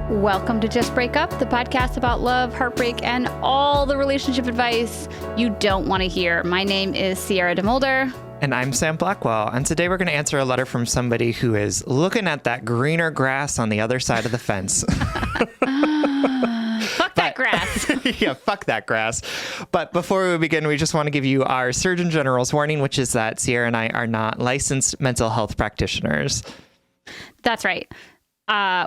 Welcome to Just Break Up, the podcast about love, heartbreak, and all the relationship advice you don't want to hear. My name is Sierra DeMulder. And I'm Sam Blackwell. And today we're going to answer a letter from somebody who is looking at that greener grass on the other side of the fence. Fuck that grass. Yeah, fuck that grass. But before we begin, we just want to give you our Surgeon General's warning, which is that Sierra and I are not licensed mental health practitioners. That's right.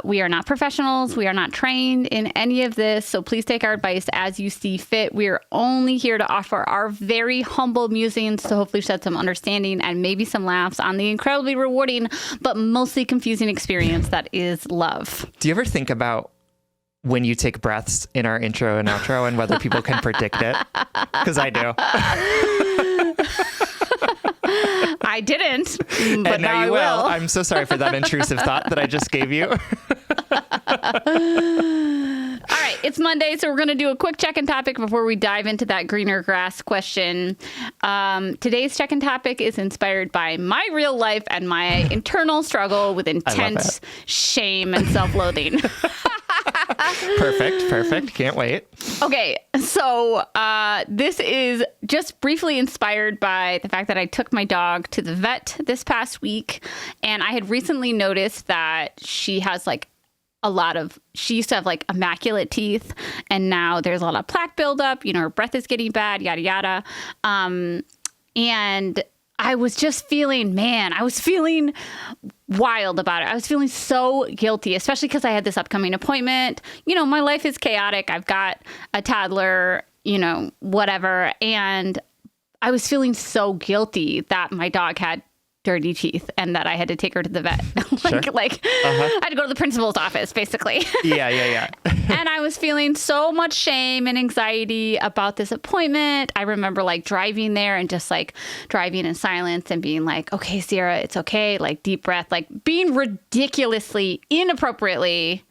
We are not professionals. We are not trained in any of this. So please take our advice as you see fit. We are only here to offer our very humble musings to hopefully shed some understanding and maybe some laughs on the incredibly rewarding, but mostly confusing experience that is love. Do you ever think about when you take breaths in our intro and outro and whether people can predict it? Because I do. I didn't, but and now you will. I'm so sorry for that intrusive thought that I just gave you. All right, it's Monday, so we're going to do a quick check-in topic before we dive into that greener grass question. Today's check-in topic is inspired by my real life and my internal struggle with intense shame and self-loathing. Perfect. Can't wait. Okay, so this is just briefly inspired by the fact that I took my dog to the vet this past week, and I had recently noticed that she has she used to have like immaculate teeth, and now there's a lot of plaque buildup. You know, her breath is getting bad, yada, yada. And I was just feeling wild about it. I was feeling so guilty, especially because I had this upcoming appointment. You know, my life is chaotic. I've got a toddler, you know, whatever. And I was feeling so guilty that my dog had dirty teeth and that I had to take her to the vet. I had to go to the principal's office, basically. Yeah. And I was feeling so much shame and anxiety about this appointment. I remember driving there and just driving in silence and being like, okay, Sierra, it's okay. Like deep breath, being ridiculously, inappropriately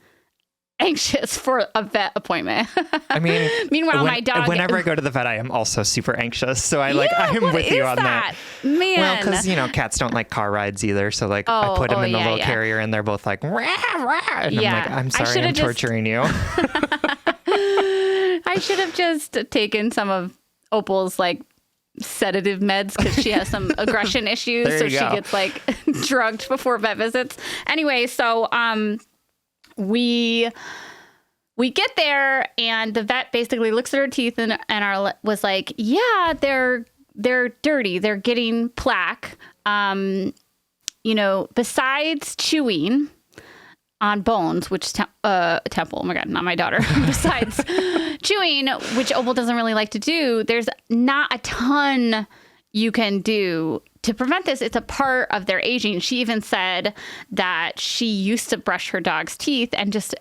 anxious for a vet appointment. I mean, meanwhile, my dog. Whenever I go to the vet, I am also super anxious. So I am with you on that. Man. Well, because cats don't like car rides either. So I put them in the little carrier, and they're both like, rah, rah. And I'm like, I'm sorry, I'm torturing you. I should have just taken some of Opal's sedative meds because she has some aggression issues. So she gets drugged before vet visits. Anyway, so we get there and the vet basically looks at her teeth and was like, yeah, they're dirty. They're getting plaque. Besides chewing on bones, which Temple, oh my God, not my daughter. Besides chewing, which Opal doesn't really like to do, there's not a ton you can do to prevent this. It's a part of their aging. She even said that she used to brush her dog's teeth and just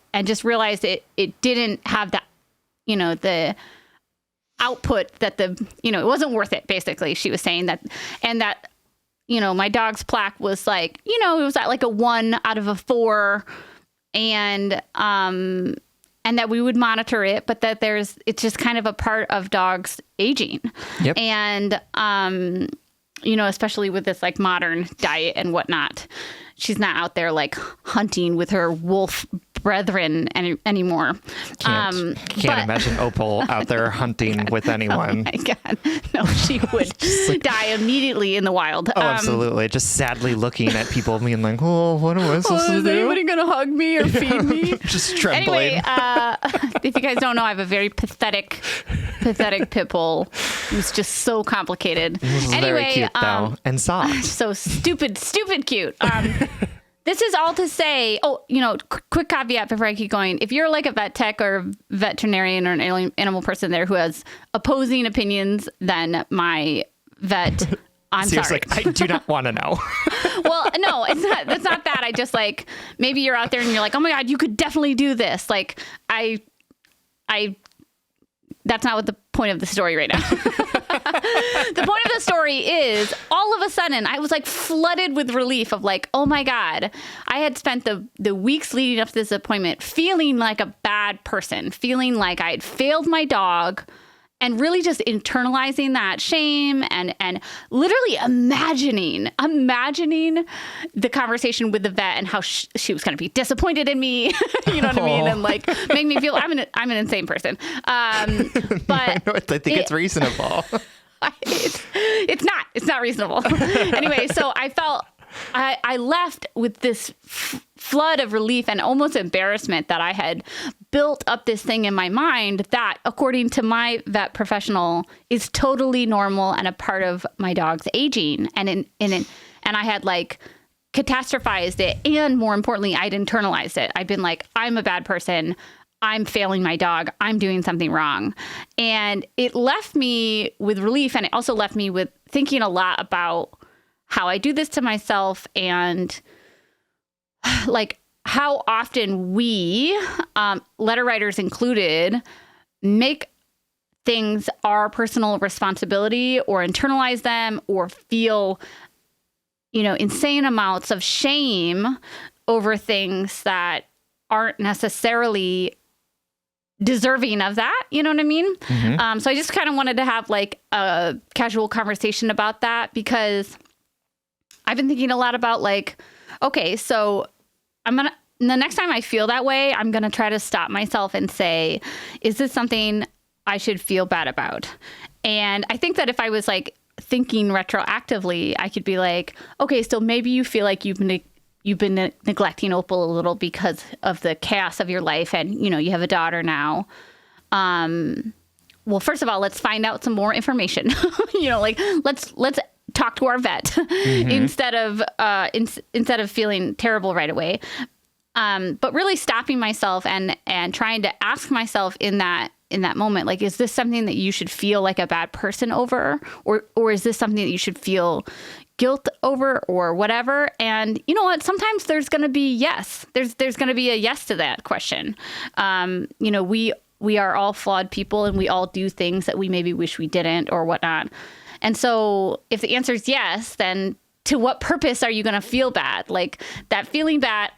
realized it didn't have that, the output that it wasn't worth it, basically. She was saying that, and that, my dog's plaque was it was at a 1 out of a 4, and that we would monitor it, but that it's just kind of a part of dogs aging. Yep. And, especially with this modern diet and whatnot, she's not out there hunting with her wolf brethren anymore. Can't imagine Opal out there hunting with anyone. Oh my God. No, she would die immediately in the wild. Oh, absolutely. Just sadly looking at people being like, oh, what am I supposed to do? Is anybody going to hug me or feed me? Just trembling. Anyway, if you guys don't know, I have a very pathetic pit bull who's just so complicated. Very cute, though, and soft. So stupid cute. This is all to say, quick caveat before I keep going. If you're a vet tech or veterinarian or an animal person there who has opposing opinions, then my vet, I'm sorry. I do not want to know. Well, no, it's not. That's not that. I just maybe you're out there and you're like, oh my God, you could definitely do this. That's not what the point of the story right now. The point of the story is all of a sudden I was flooded with relief of oh my God, I had spent the weeks leading up to this appointment feeling like a bad person, feeling like I had failed my dog and really just internalizing that shame and literally imagining the conversation with the vet and how she was going to be disappointed in me, you know what I mean? And like make me feel I'm an insane person. But I think it's reasonable. It's not reasonable. Anyway, so I felt I left with this flood of relief and almost embarrassment that I had built up this thing in my mind that, according to my vet professional, is totally normal and a part of my dog's aging. And I had like catastrophized it. And more importantly, I'd internalized it. I'd been like, I'm a bad person. I'm failing my dog. I'm doing something wrong. And it left me with relief. And it also left me with thinking a lot about how I do this to myself and like how often we, letter writers included, make things our personal responsibility or internalize them or feel, insane amounts of shame over things that aren't necessarily deserving of that. You know what I mean? Mm-hmm. So I just kind of wanted to have like a casual conversation about that because I've been thinking a lot about like, okay, so the next time I feel that way, I'm going to try to stop myself and say, is this something I should feel bad about? And I think that if I was like thinking retroactively, I could be like, okay, so maybe you feel like you've been neglecting Opal a little because of the chaos of your life. And, you have a daughter now. Well, first of all, let's find out some more information, like let's talk to our vet mm-hmm. instead of feeling terrible right away. But really stopping myself and trying to ask myself in that moment, like, is this something that you should feel like a bad person over? Or is this something that you should feel guilt over or whatever? And you know what? Sometimes there's going to be yes. There's going to be a yes to that question. We are all flawed people and we all do things that we maybe wish we didn't or whatnot. And so if the answer is yes, then to what purpose are you going to feel bad? Like that feeling bad,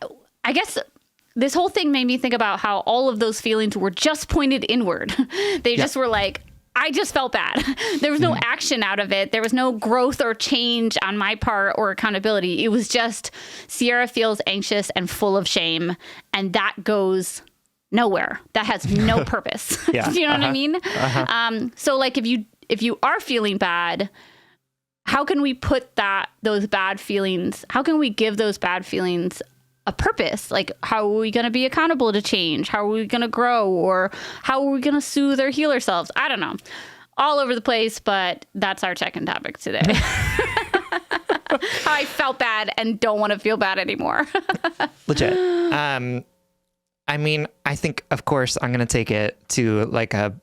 I guess this whole thing made me think about how all of those feelings were just pointed inward. They just were like, I just felt bad. There was no action out of it. There was no growth or change on my part or accountability. It was just Sierra feels anxious and full of shame. And that goes nowhere. That has no purpose. Yeah. Do you know what I mean? So like if you are feeling bad, how can we put those bad feelings, how can we give those bad feelings a purpose? Like, how are we going to be accountable to change? How are we going to grow? Or how are we going to soothe or heal ourselves? I don't know. All over the place, but that's our check-in topic today. How I felt bad and don't want to feel bad anymore. Legit. I mean, I think, of course, I'm going to take it to like a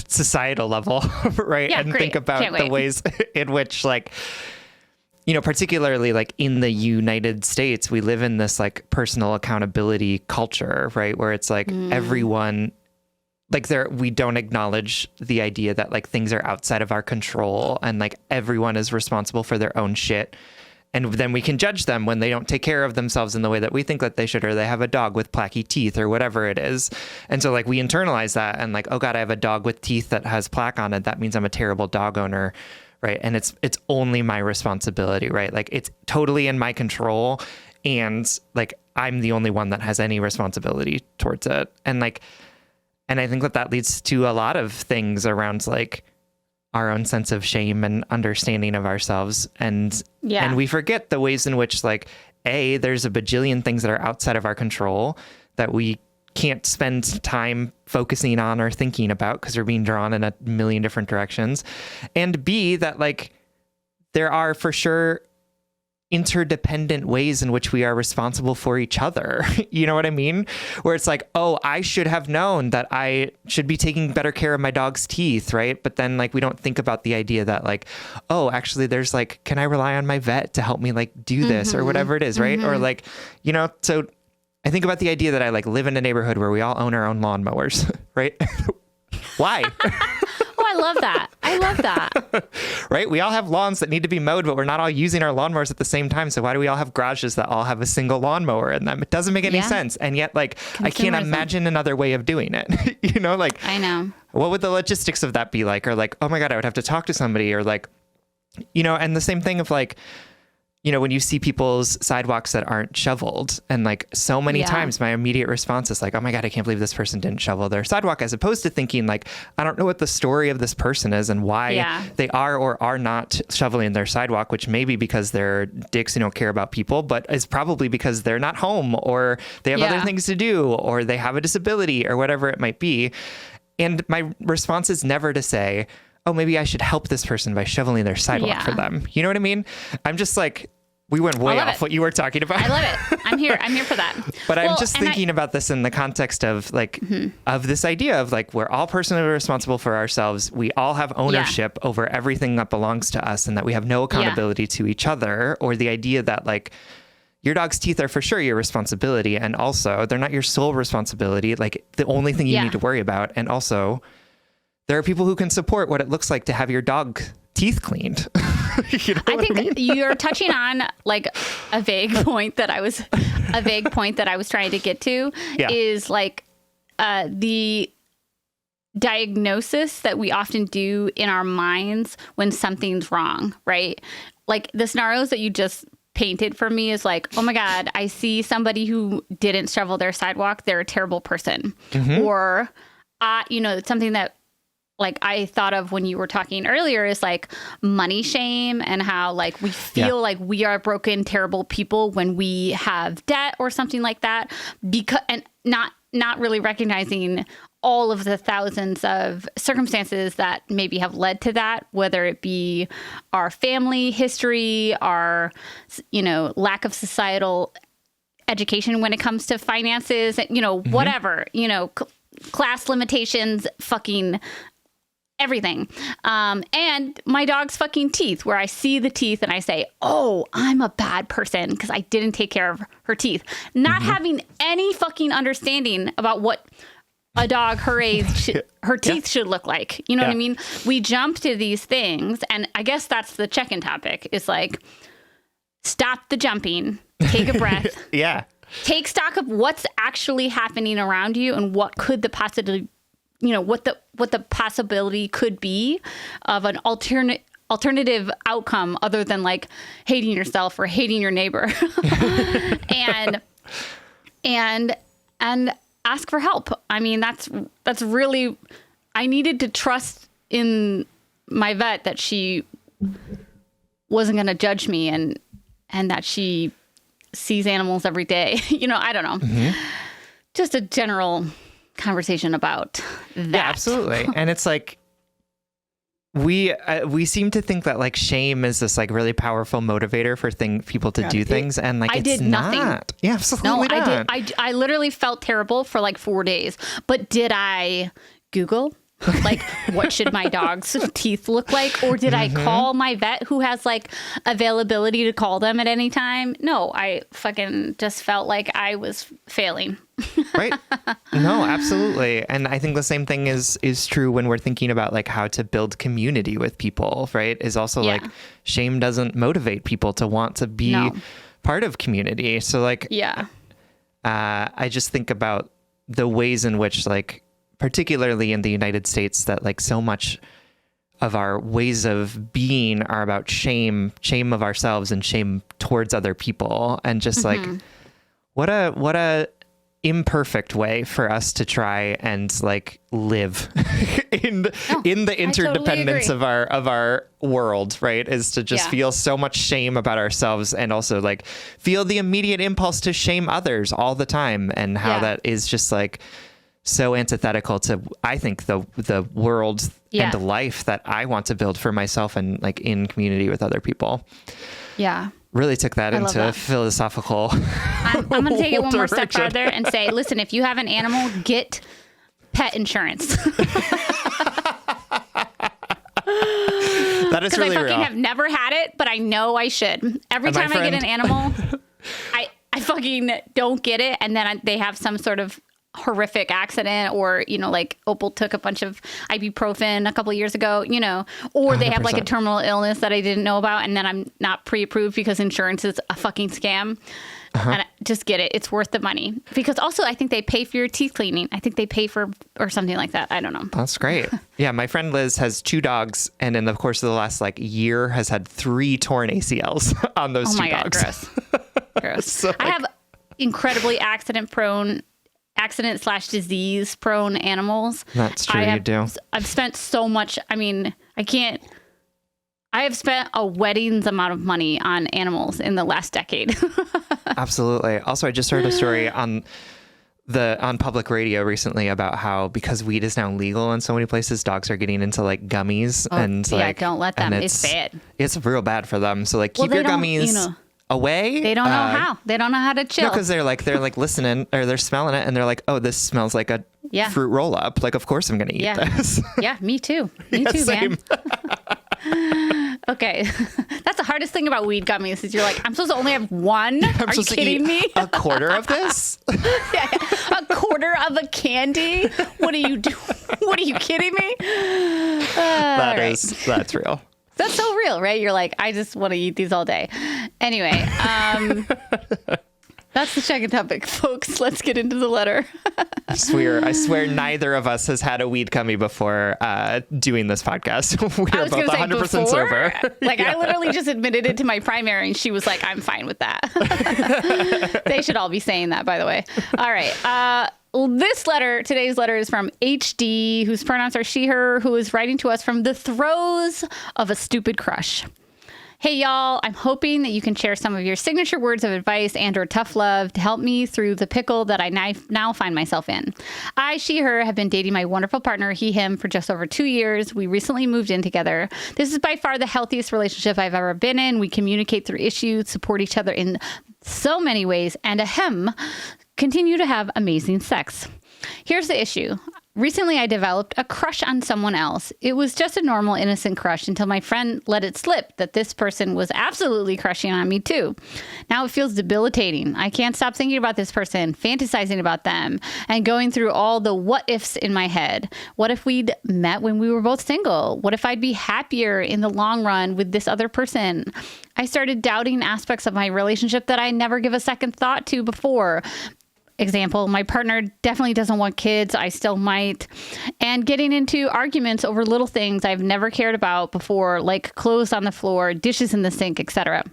societal level, right? Yeah, and great. think about the ways in which, like, particularly like in the United States, we live in this like personal accountability culture, right? Where it's like everyone, like we don't acknowledge the idea that like things are outside of our control and like everyone is responsible for their own shit. And then we can judge them when they don't take care of themselves in the way that we think that they should, or they have a dog with plaquey teeth or whatever it is. And so like we internalize that and like, oh God, I have a dog with teeth that has plaque on it. That means I'm a terrible dog owner. Right. And it's only my responsibility, right? Like it's totally in my control. And like, I'm the only one that has any responsibility towards it. And like, and I think that leads to a lot of things around like our own sense of shame and understanding of ourselves. And we forget the ways in which like, there's a bajillion things that are outside of our control that we can't spend time focusing on or thinking about because we're being drawn in a million different directions. And B, that like, there are for sure interdependent ways in which we are responsible for each other. You know what I mean? Where it's like, oh, I should have known that I should be taking better care of my dog's teeth, right? But then like we don't think about the idea that like, oh, actually there's like, can I rely on my vet to help me like do this or whatever it is, right? Or like, so I think about the idea that I like live in a neighborhood where we all own our own lawnmowers, right? Why? Oh, I love that. I love that. Right? We all have lawns that need to be mowed, but we're not all using our lawnmowers at the same time. So why do we all have garages that all have a single lawnmower in them? It doesn't make any sense. And yet, like, I can't imagine another way of doing it. You know, like, I know. What would the logistics of that be like? Or like, oh my God, I would have to talk to somebody, or like, you know, and the same thing of like, you know, when you see people's sidewalks that aren't shoveled, and like so many times my immediate response is like, oh my God, I can't believe this person didn't shovel their sidewalk, as opposed to thinking like, I don't know what the story of this person is and why they are or are not shoveling their sidewalk, which may be because they're dicks who don't care about people, but it's probably because they're not home, or they have other things to do, or they have a disability, or whatever it might be. And my response is never to say, oh, maybe I should help this person by shoveling their sidewalk for them. You know what I mean? I'm just like, we went way off what you were talking about. I love it. I'm here for that. But I'm just thinking about this in the context of like, of this idea of like, we're all personally responsible for ourselves. We all have ownership over everything that belongs to us, and that we have no accountability to each other, or the idea that like, your dog's teeth are for sure your responsibility. And also they're not your sole responsibility. Like the only thing you need to worry about. And also there are people who can support what it looks like to have your dog teeth cleaned. You know I think you're touching on like a vague point that I was trying to get to is like the diagnosis that we often do in our minds when something's wrong, right? Like the scenarios that you just painted for me is like, oh my God, I see somebody who didn't shovel their sidewalk. They're a terrible person. Or, you know, something that like I thought of when you were talking earlier is like money shame, and how like we feel like we are broken, terrible people when we have debt or something like that, because and not really recognizing all of the thousands of circumstances that maybe have led to that, whether it be our family history, our, you know, lack of societal education when it comes to finances, you know, whatever, you know, class limitations, fucking everything. And my dog's fucking teeth, where I see the teeth and I say, oh, I'm a bad person because I didn't take care of her teeth. Not having any fucking understanding about what a dog her age, her teeth should look like. You know what I mean? We jump to these things. And I guess that's the check-in topic. Is like, stop the jumping, take a breath. Take stock of what's actually happening around you, and what could the possibility, you know, what the possibility could be of an alternative outcome other than like hating yourself or hating your neighbor. and ask for help. I mean, that's really, I needed to trust in my vet that she wasn't going to judge me, and that she sees animals every day. You know, I don't know. Just a general conversation about that. Yeah, absolutely. And it's like, we seem to think that like shame is this like really powerful motivator for people to do things, and like I it's did nothing. not. Yeah, absolutely no, not. I literally felt terrible for like 4 days. But did I Google like what should my dog's teeth look like, or did I call my vet who has like availability to call them at any time? No, I fucking just felt like I was failing. Right. No, absolutely. And I think the same thing is true when we're thinking about like how to build community with people, right? Is also like shame doesn't motivate people to want to be part of community. So like, I just think about the ways in which like, particularly in the United States, that like so much of our ways of being are about shame of ourselves and shame towards other people. And just like, what a imperfect way for us to try and like live in the interdependence totally of our world, right? Is to just feel so much shame about ourselves, and also like feel the immediate impulse to shame others all the time, and how that is just like so antithetical to, I think, the world and the life that I want to build for myself and like in community with other people. Yeah. Really took that into philosophical. I'm going to take it one more step further and say, listen, if you have an animal, get pet insurance. That is really real. Because I fucking have never had it, but I know I should. Every time I get an animal, I fucking don't get it. And then they have some sort of horrific accident, or, you know, like Opal took a bunch of ibuprofen a couple of years ago, you know, or they have like a 100%. terminal illness that I didn't know about, and then I'm not pre-approved because insurance is a fucking scam. And just get it. It's worth the money. Because also, I think they pay for your teeth cleaning. I think they pay for, or something like that. I don't know. That's great. Yeah, my friend Liz has 2 dogs, and in the course of the last like year has had 3 torn ACLs on those Oh 2 my God, dogs. gross. Gross. So, I have incredibly accident/disease prone animals. That's true, you do. I've spent so much. I mean, I have spent a wedding's amount of money on animals in the last decade. Absolutely. Also, I just heard a story on public radio recently about how, because weed is now legal in so many places, dogs are getting into like gummies and yeah, like, don't let them. and It's bad. It's real bad for them. So like, Well, keep your they don't, gummies you know, away. They don't know how. They don't know how to chill. No, because they're like listening, or they're smelling it, and they're like, oh, this smells like a fruit roll up. Like, of course I'm gonna eat this. Yeah, me too. Me too, same. man. Okay. That's the hardest thing about weed gummies is you're like, I'm supposed to only have one? I'm Are you supposed to kidding eat me? a quarter of this? A quarter of a candy? What are you doing? What are you kidding me? That's real. That's so real, right? You're like, I just want to eat these all day. Anyway, that's the second topic, folks. Let's get into the letter. I swear neither of us has had a weed gummy before doing this podcast. We I are was both going to say 100% before, sober. like I literally just admitted it to my primary, and she was like, "I'm fine with that." They should all be saying that, by the way. All right. Today's letter is from HD, whose pronouns are she, her, who is writing to us from the throes of a stupid crush. Hey, y'all, I'm hoping that you can share some of your signature words of advice and or tough love to help me through the pickle that I now find myself in. I, she, her, have been dating my wonderful partner, he, him, for just over 2 years. We recently moved in together. This is by far the healthiest relationship I've ever been in. We communicate through issues, support each other in so many ways, and continue to have amazing sex. Here's the issue. Recently, I developed a crush on someone else. It was just a normal, innocent crush until my friend let it slip that this person was absolutely crushing on me too. Now it feels debilitating. I can't stop thinking about this person, fantasizing about them, and going through all the what ifs in my head. What if we'd met when we were both single? What if I'd be happier in the long run with this other person? I started doubting aspects of my relationship that I never give a second thought to before. Example, my partner definitely doesn't want kids. I still might. And getting into arguments over little things I've never cared about before, like clothes on the floor, dishes in the sink, etc.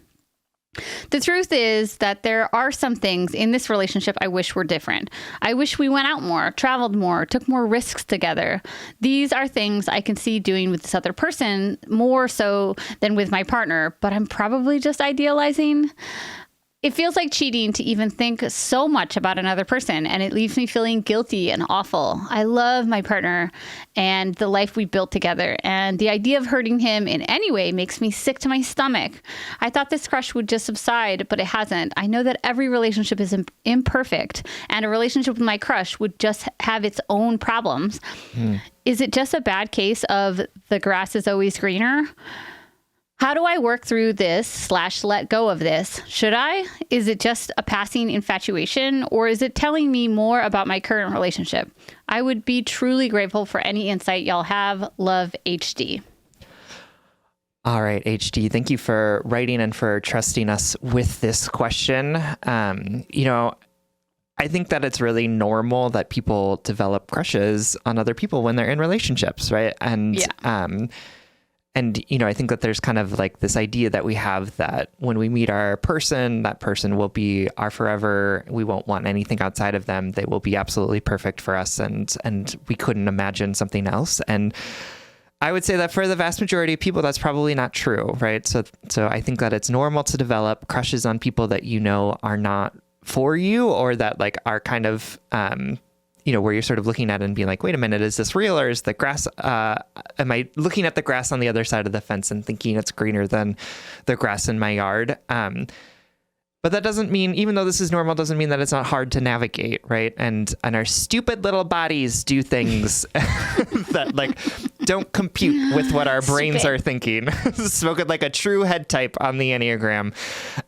The truth is that there are some things in this relationship I wish were different. I wish we went out more, traveled more, took more risks together. These are things I can see doing with this other person more so than with my partner, but I'm probably just idealizing. It feels like cheating to even think so much about another person, and it leaves me feeling guilty and awful. I love my partner and the life we built together, and the idea of hurting him in any way makes me sick to my stomach. I thought this crush would just subside, but it hasn't. I know that every relationship is imperfect, and a relationship with my crush would just have its own problems. Is it just a bad case of the grass is always greener? How do I work through this / let go of this? Should I? Is it just a passing infatuation, or is it telling me more about my current relationship? I would be truly grateful for any insight y'all have. Love, HD. All right, HD, thank you for writing and for trusting us with this question. I think that it's really normal that people develop crushes on other people when they're in relationships, right? And I think that there's kind of like this idea that we have that when we meet our person, that person will be our forever. We won't want anything outside of them. They will be absolutely perfect for us. And we couldn't imagine something else. And I would say that for the vast majority of people, that's probably not true, right? So I think that it's normal to develop crushes on people that you know are not for you, or that like are kind of, where you're sort of looking at it and being like, wait a minute, is this real, or is the grass, am I looking at the grass on the other side of the fence and thinking it's greener than the grass in my yard? But that doesn't mean, even though this is normal, doesn't mean that it's not hard to navigate, right? And our stupid little bodies do things that like don't compute with what our brains Stupid. are thinking. Spoken like a true head type on the Enneagram.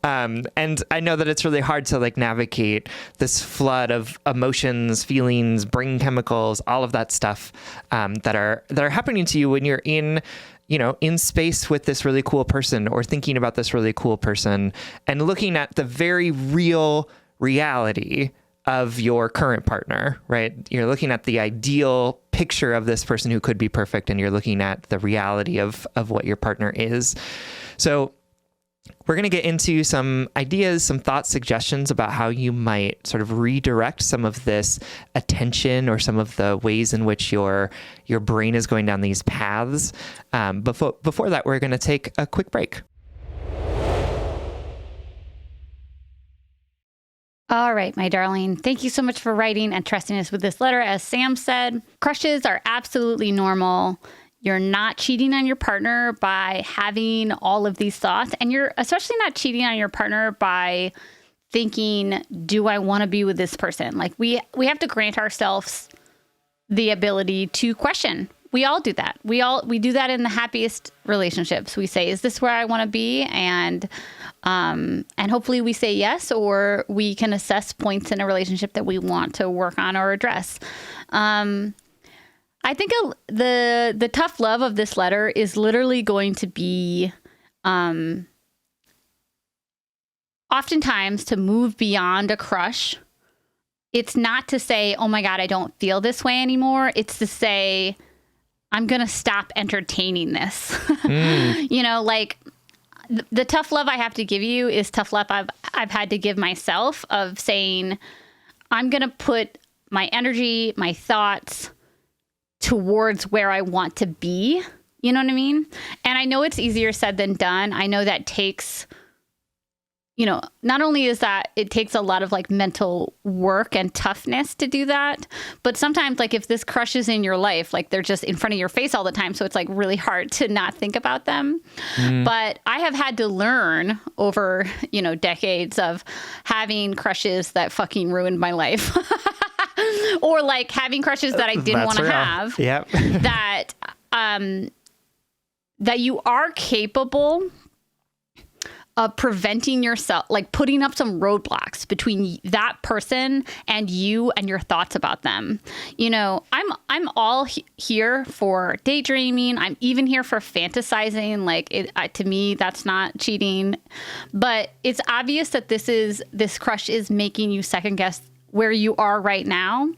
And I know that it's really hard to like navigate this flood of emotions, feelings, brain chemicals, all of that stuff that are happening to you when you're in space with this really cool person or thinking about this really cool person and looking at the very real reality of your current partner, right? You're looking at the ideal picture of this person who could be perfect, and you're looking at the reality of what your partner is. So we're going to get into some ideas, some thoughts, suggestions about how you might sort of redirect some of this attention or some of the ways in which your brain is going down these paths. Before that, we're going to take a quick break. All right, my darling. Thank you so much for writing and trusting us with this letter. As Sam said, crushes are absolutely normal. You're not cheating on your partner by having all of these thoughts. And you're especially not cheating on your partner by thinking, do I want to be with this person? Like we have to grant ourselves the ability to question. We all do that. We do that in the happiest relationships. We say, is this where I want to be? And hopefully we say yes, or we can assess points in a relationship that we want to work on or address. I think the tough love of this letter is literally going to be oftentimes to move beyond a crush. It's not to say, oh my God, I don't feel this way anymore. It's to say, I'm going to stop entertaining this. Like the tough love I have to give you is tough love I've had to give myself, of saying, I'm going to put my energy, my thoughts towards where I want to be. You know what I mean? And I know it's easier said than done. I know that takes, not only is that it takes a lot of like mental work and toughness to do that, but sometimes like if this crush is in your life, like they're just in front of your face all the time. So it's like really hard to not think about them. But I have had to learn over, decades of having crushes that fucking ruined my life. Or like having crushes that I didn't want to have. Yep. that you are capable of preventing yourself, like putting up some roadblocks between that person and you and your thoughts about them. I'm all here for daydreaming. I'm even here for fantasizing. Like to me, that's not cheating, but it's obvious that this crush is making you second guess where you are right now.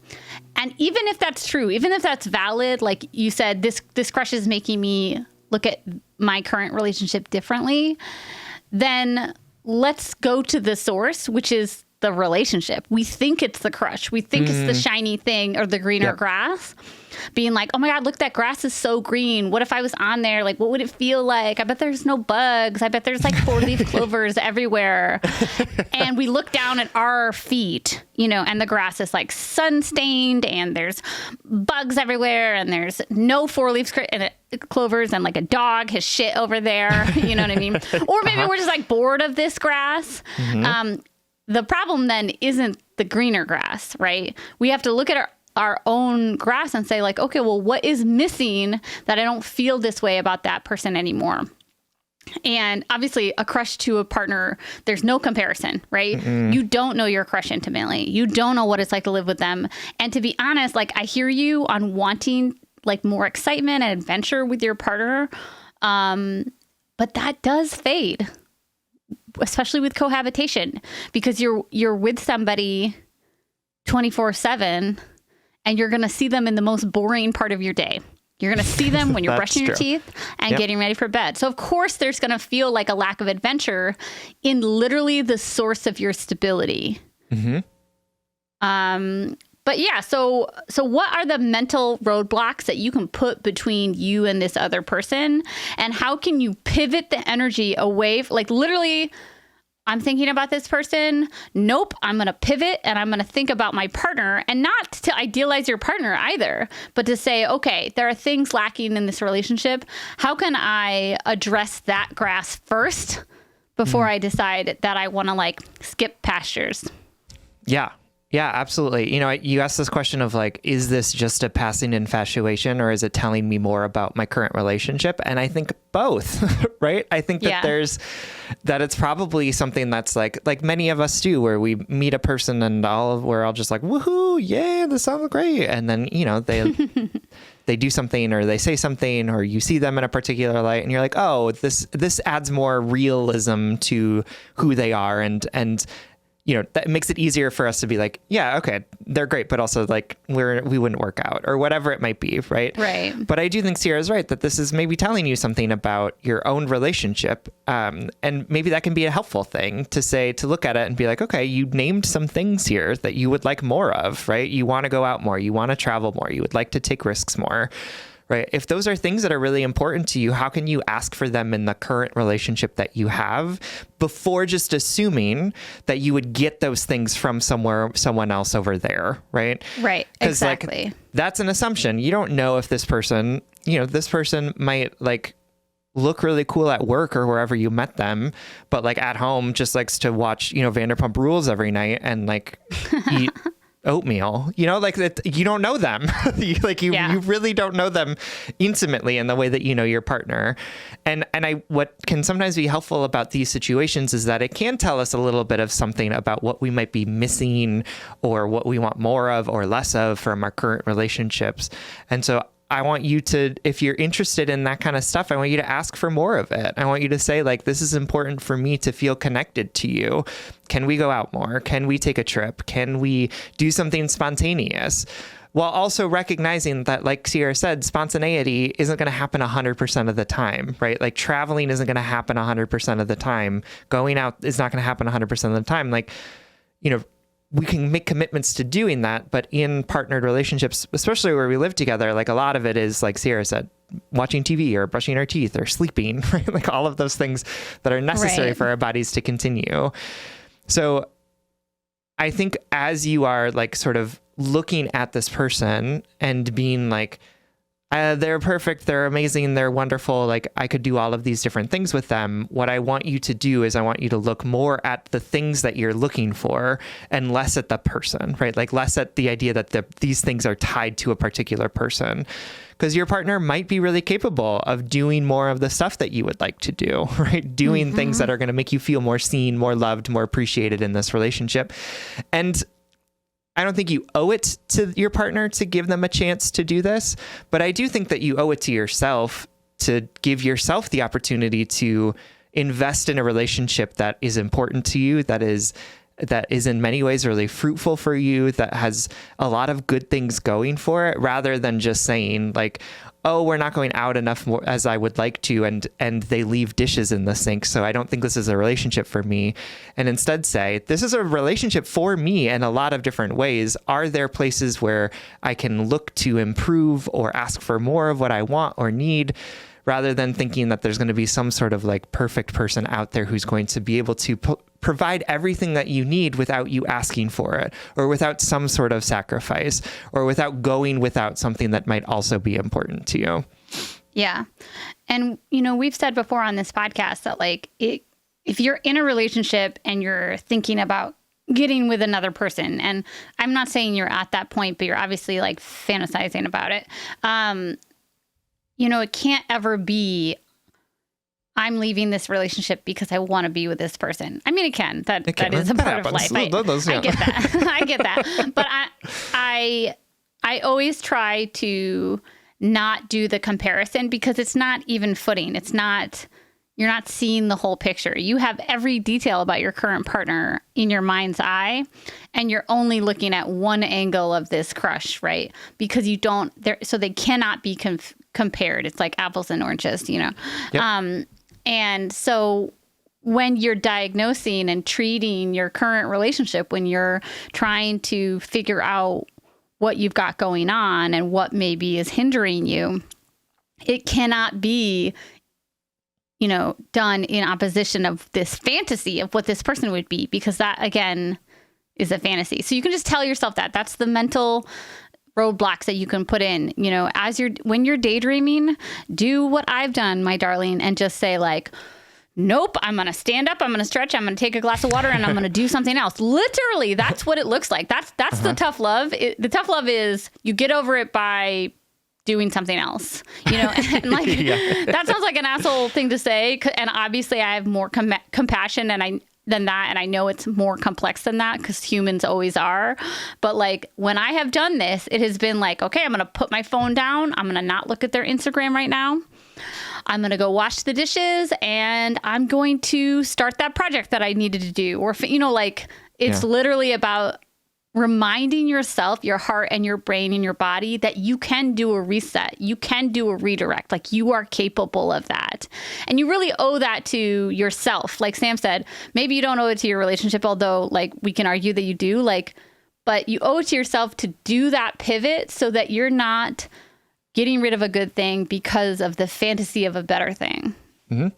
And even if that's true, even if that's valid, like you said, this crush is making me look at my current relationship differently, then let's go to the source, which is the relationship. We think it's the crush. We think it's the shiny thing or the greener grass. Being like, oh my God, look, that grass is so green. What if I was on there? Like, what would it feel like? I bet there's no bugs. I bet there's like 4-leaf clovers everywhere. And we look down at our feet, and the grass is like sun stained and there's bugs everywhere and there's no 4-leaf clovers and like a dog has shit over there. You know what I mean? Or maybe we're just like bored of this grass. The problem then isn't the greener grass, right? We have to look at our own grass and say like, okay, well, what is missing that I don't feel this way about that person anymore? And obviously a crush to a partner, there's no comparison, right? You don't know your crush intimately. You don't know what it's like to live with them. And to be honest, like I hear you on wanting like more excitement and adventure with your partner. But that does fade, especially with cohabitation, because you're with somebody 24/7 and you're going to see them in the most boring part of your day. You're going to see them when you're brushing your teeth and getting ready for bed. So of course there's going to feel like a lack of adventure in literally the source of your stability. But yeah, so what are the mental roadblocks that you can put between you and this other person? And how can you pivot the energy away? Like literally, I'm thinking about this person. Nope, I'm going to pivot and I'm going to think about my partner, and not to idealize your partner either, but to say, okay, there are things lacking in this relationship. How can I address that grass first before I decide that I want to like skip pastures? Yeah. Yeah, absolutely. You know, you asked this question of like, is this just a passing infatuation or is it telling me more about my current relationship? And I think both, right? I think that that it's probably something that's like many of us do, where we meet a person and we're all just like, woohoo, yeah, this sounds great. And then, you know, they do something or they say something or you see them in a particular light and you're like, oh, this adds more realism to who they are. And you know, that makes it easier for us to be like, yeah, okay, they're great, but also like we wouldn't work out or whatever it might be, right? Right. But I do think Sierra's right that this is maybe telling you something about your own relationship, and maybe that can be a helpful thing to look at it and be like, okay, you named some things here that you would like more of, right? You want to go out more, you want to travel more, you would like to take risks more. Right. If those are things that are really important to you, how can you ask for them in the current relationship that you have before just assuming that you would get those things from someone else over there? Right. Right. Exactly. Like, that's an assumption. You don't know if this person might like look really cool at work or wherever you met them, but like at home just likes to watch, you know, Vanderpump Rules every night and like eat oatmeal, you know, like that. You don't know them. You really don't know them intimately in the way that you know your partner. And what can sometimes be helpful about these situations is that it can tell us a little bit of something about what we might be missing or what we want more of or less of from our current relationships. And so I want you to, if you're interested in that kind of stuff, I want you to ask for more of it. I want you to say, like, this is important for me to feel connected to you. Can we go out more? Can we take a trip? Can we do something spontaneous? While also recognizing that, like Sierra said, spontaneity isn't going to happen 100% of the time, right? Like traveling isn't going to happen 100% of the time. Going out is not going to happen 100% of the time. Like, you know, we can make commitments to doing that, but in partnered relationships, especially where we live together, like a lot of it is, like Sierra said, watching TV or brushing our teeth or sleeping, right? Like all of those things that are necessary for our bodies to continue. So I think as you are like sort of looking at this person and being like, they're perfect, they're amazing, they're wonderful, like I could do all of these different things with them. What I want you to do is I want you to look more at the things that you're looking for and less at the person, right? Like less at the idea that these things are tied to a particular person. Because your partner might be really capable of doing more of the stuff that you would like to do, right? Doing things that are going to make you feel more seen, more loved, more appreciated in this relationship. And I don't think you owe it to your partner to give them a chance to do this, but I do think that you owe it to yourself to give yourself the opportunity to invest in a relationship that is important to you, that is in many ways really fruitful for you, that has a lot of good things going for it, rather than just saying like, oh, we're not going out enough more as I would like to, and they leave dishes in the sink, so I don't think this is a relationship for me. And instead say, this is a relationship for me in a lot of different ways. Are there places where I can look to improve or ask for more of what I want or need, rather than thinking that there's going to be some sort of like perfect person out there who's going to be able to provide everything that you need without you asking for it, or without some sort of sacrifice, or without going without something that might also be important to you. Yeah. And, you know, we've said before on this podcast that like if you're in a relationship and you're thinking about getting with another person, and I'm not saying you're at that point, but you're obviously like fantasizing about it. You know, it can't ever be, I'm leaving this relationship because I want to be with this person. I mean, it can. That is a part of life. I get that. I get that. But I always try to not do the comparison, because it's not even footing. It's not, you're not seeing the whole picture. You have every detail about your current partner in your mind's eye, and you're only looking at one angle of this crush, right? Because you don't, so they cannot be compared. It's like apples and oranges, you know? Yep. And so when you're diagnosing and treating your current relationship, when you're trying to figure out what you've got going on and what maybe is hindering you, it cannot be, you know, done in opposition of this fantasy of what this person would be, because that, again, is a fantasy. So you can just tell yourself that. That's the mental roadblocks that you can put in, you know, when you're daydreaming. Do what I've done, my darling, and just say like, nope, I'm going to stand up, I'm going to stretch, I'm going to take a glass of water, and I'm going to do something else. Literally, that's what it looks like. That's the tough love. The tough love is you get over it by doing something else, you know, and like, that sounds like an asshole thing to say. And obviously I have more compassion than that. And I know it's more complex than that because humans always are. But like when I have done this, it has been like, okay, I'm going to put my phone down. I'm going to not look at their Instagram right now. I'm going to go wash the dishes and I'm going to start that project that I needed to do. Or, you know, like it's literally about reminding yourself, your heart and your brain and your body that you can do a reset. You can do a redirect. Like you are capable of that. And you really owe that to yourself. Like Sam said, maybe you don't owe it to your relationship, although like we can argue that you do, like, but you owe it to yourself to do that pivot so that you're not getting rid of a good thing because of the fantasy of a better thing. Mm-hmm.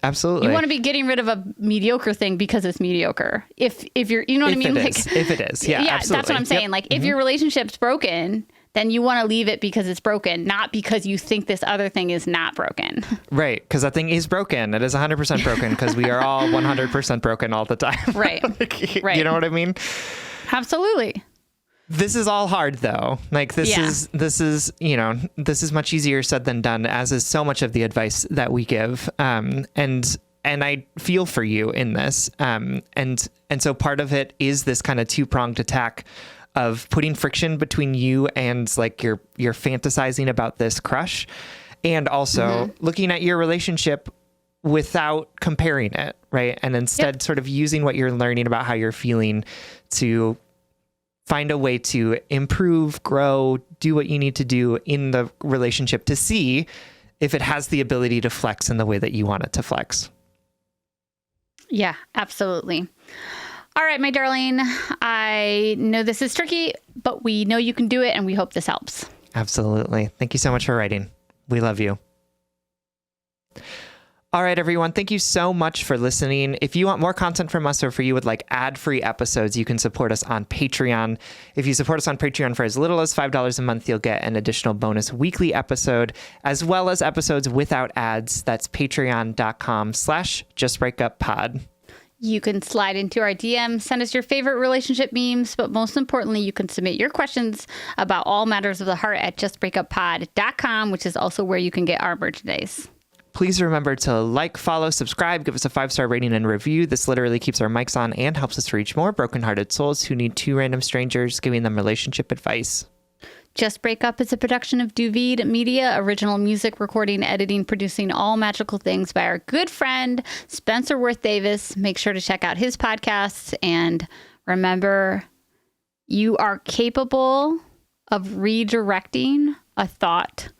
Absolutely. You want to be getting rid of a mediocre thing because it's mediocre. If you're, you know what I mean? Like, if it is. Yeah, absolutely. That's what I'm saying. Like if your relationship's broken, then you want to leave it because it's broken, not because you think this other thing is not broken. Right. Because that thing is broken. It is 100% broken because we are all 100% broken all the time. Right. Right. You know what I mean? Absolutely. This is all hard though. Like this is, you know, this is much easier said than done, as is so much of the advice that we give. And I feel for you in this. And so part of it is this kind of two-pronged attack of putting friction between you and like you're fantasizing about this crush, and also looking at your relationship without comparing it, right? And instead sort of using what you're learning about how you're feeling to find a way to improve, grow, do what you need to do in the relationship to see if it has the ability to flex in the way that you want it to flex. Yeah, absolutely. All right, my darling, I know this is tricky, but we know you can do it and we hope this helps. Absolutely. Thank you so much for writing. We love you. All right, everyone. Thank you so much for listening. If you want more content from us, or if you would like ad-free episodes, you can support us on Patreon. If you support us on Patreon for as little as $5 a month, you'll get an additional bonus weekly episode, as well as episodes without ads. That's patreon.com/justbreakuppod. You can slide into our DM, send us your favorite relationship memes, but most importantly, you can submit your questions about all matters of the heart at justbreakuppod.com, which is also where you can get our merchandise. Please remember to like, follow, subscribe, give us a 5-star rating and review. This literally keeps our mics on and helps us reach more brokenhearted souls who need two random strangers giving them relationship advice. Just Break Up is a production of Duvid Media, original music, recording, editing, producing all magical things by our good friend, Spencer Worth Davis. Make sure to check out his podcasts. And remember, you are capable of redirecting a thought.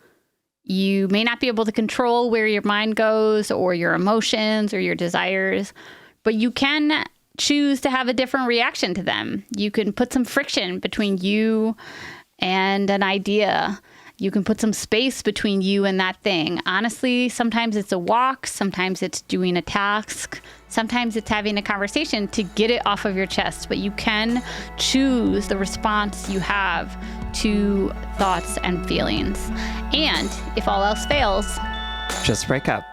You may not be able to control where your mind goes or your emotions or your desires, but you can choose to have a different reaction to them. You can put some friction between you and an idea. You can put some space between you and that thing. Honestly, sometimes it's a walk, sometimes it's doing a task, sometimes it's having a conversation to get it off of your chest, but you can choose the response you have to thoughts and feelings. And if all else fails, just break up.